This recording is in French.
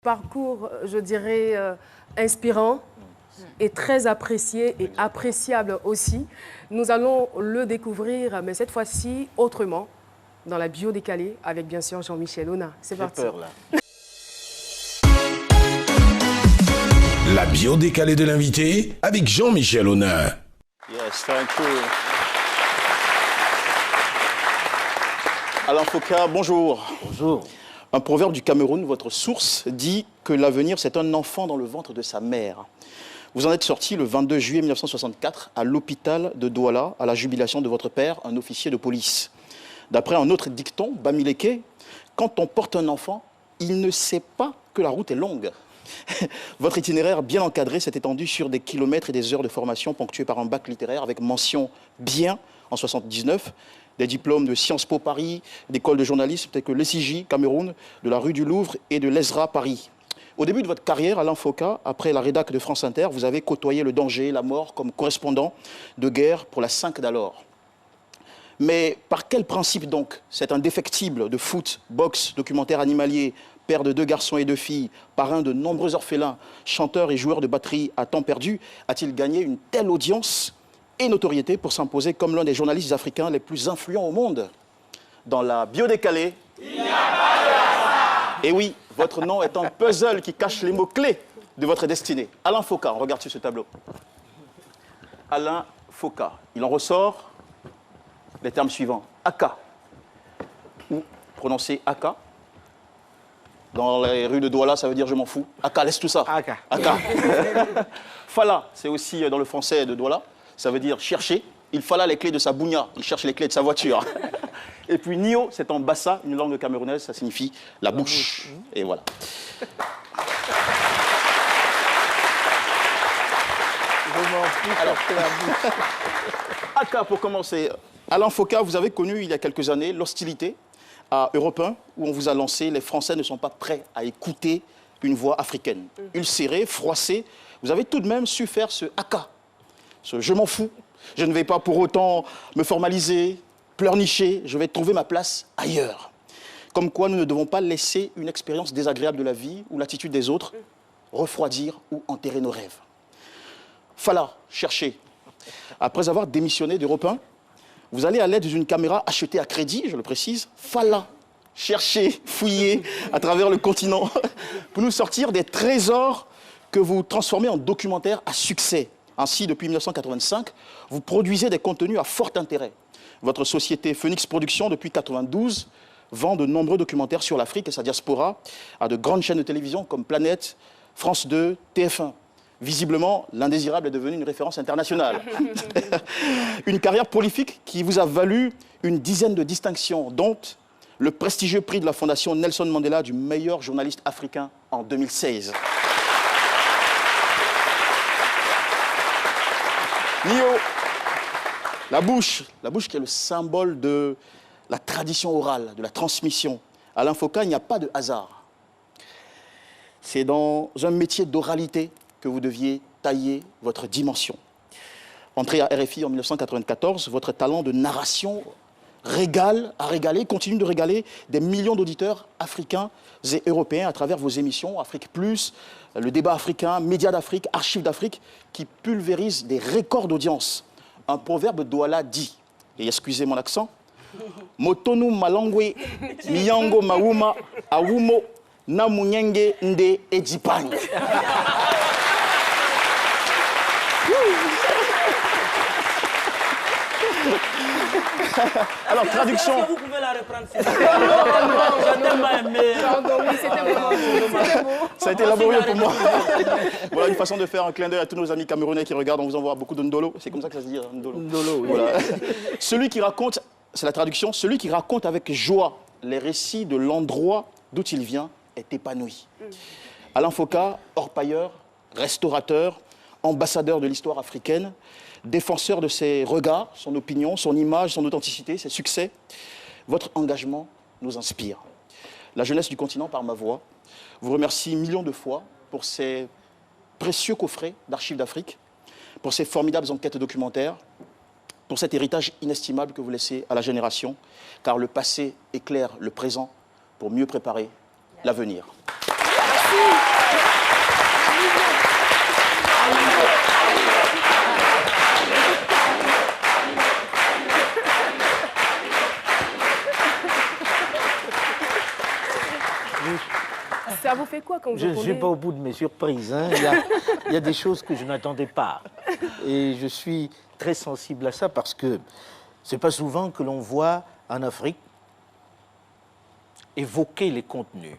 parcours, je dirais, inspirant et très apprécié et appréciable aussi. Nous allons le découvrir, mais cette fois-ci autrement, dans la bio décalée, avec bien sûr Jean-Michel Ona. C'est parti. J'ai peur, là. La bio décalée de l'invité avec Jean-Michel Ona. Yes, thank you. Alain Foka, bonjour. Bonjour. Un proverbe du Cameroun, votre source, dit que l'avenir, c'est un enfant dans le ventre de sa mère. Vous en êtes sorti le 22 juillet 1964 à l'hôpital de Douala, à la jubilation de votre père, un officier de police. D'après un autre dicton, Bamileke, quand on porte un enfant, il ne sait pas que la route est longue. Votre itinéraire bien encadré s'est étendu sur des kilomètres et des heures de formation ponctués par un bac littéraire avec mention bien en 79, des diplômes de Sciences Po Paris, d'écoles de journalisme telles que l'ECJ Cameroun, de la rue du Louvre et de l'ESRA Paris. Au début de votre carrière, Alain Foka, après la rédac de France Inter, vous avez côtoyé le danger, la mort comme correspondant de guerre pour la 5 d'alors. Mais par quel principe donc cet indéfectible de foot, boxe, documentaire animalier, père de 2 garçons et 2 filles, parrain de nombreux orphelins, chanteur et joueur de batterie à temps perdu, a-t-il gagné une telle audience et notoriété pour s'imposer comme l'un des journalistes africains les plus influents au monde? Dans la bio décalée, il n'y a pas de hasard. Et oui, votre nom est un puzzle qui cache les mots-clés de votre destinée. Alain Foka, on regarde sur ce tableau. Alain Foka, il en ressort les termes suivants. Aka, ou prononcé Aka. Dans les rues de Douala, ça veut dire je m'en fous. Aka, laisse tout ça. Aka. Aka. Fala, c'est aussi dans le français de Douala. Ça veut dire chercher. Il fala les clés de sa bougna. Il cherche les clés de sa voiture. Et puis Nio, c'est en bassa, une langue camerounaise, ça signifie la bouche. Et voilà. Alors, Aka, pour commencer. Alain Foka, vous avez connu il y a quelques années l'hostilité à Europe 1, où on vous a lancé « Les Français ne sont pas prêts à écouter une voix africaine ». Ulcéré, froissé, vous avez tout de même su faire ce Aka, ce « je m'en fous ». Je ne vais pas pour autant me formaliser, pleurnicher, je vais trouver ma place ailleurs. Comme quoi nous ne devons pas laisser une expérience désagréable de la vie ou l'attitude des autres refroidir ou enterrer nos rêves. Fala, chercher. Après avoir démissionné d'Europe 1, vous allez à l'aide d'une caméra achetée à crédit, je le précise, Fala, chercher, fouiller à travers le continent pour nous sortir des trésors que vous transformez en documentaires à succès. Ainsi, depuis 1985, vous produisez des contenus à fort intérêt. Votre société Phoenix Productions, depuis 1992, vend de nombreux documentaires sur l'Afrique et sa diaspora à de grandes chaînes de télévision comme Planète, France 2, TF1. Visiblement, l'indésirable est devenu une référence internationale. Une carrière prolifique qui vous a valu une dizaine de distinctions, dont le prestigieux prix de la Fondation Nelson Mandela du meilleur journaliste africain en 2016. Nio, la bouche qui est le symbole de la tradition orale, de la transmission. Alain Foka, il n'y a pas de hasard. C'est dans un métier d'oralité que vous deviez tailler votre dimension. Entré à RFI en 1994, votre talent de narration continue de régaler des millions d'auditeurs africains et européens à travers vos émissions Afrique Plus, le débat africain, Médias d'Afrique, Archives d'Afrique, qui pulvérisent des records d'audience. Un proverbe Douala dit, et excusez mon accent, Motonu malangwe, miyango mauma, awumo, namunyenge nde ejipang. Alors, traduction. Est-ce que vous pouvez la reprendre? Ça a été laborieux pour moi. Voilà une façon de faire un clin d'œil à tous nos amis camerounais qui regardent. On vous envoie beaucoup de ndolo. C'est comme ça que ça se dit, ndolo. Ndolo, oui. Voilà. Celui qui raconte, c'est la traduction, celui qui raconte avec joie les récits de l'endroit d'où il vient est épanoui. Alain Foka, orpailleur, restaurateur, ambassadeur de l'histoire africaine, défenseur de ses regards, son opinion, son image, son authenticité, ses succès. Votre engagement nous inspire. La jeunesse du continent, par ma voix, vous remercie millions de fois pour ces précieux coffrets d'archives d'Afrique, pour ces formidables enquêtes documentaires, pour cet héritage inestimable que vous laissez à la génération, car le passé éclaire le présent pour mieux préparer l'avenir. Merci. Ça vous fait quoi quand vous Je ne entendez? suis pas au bout de mes surprises. Hein. Il y a des choses que je n'attendais pas. Et je suis très sensible à ça parce que ce n'est pas souvent que l'on voit en Afrique évoquer les contenus.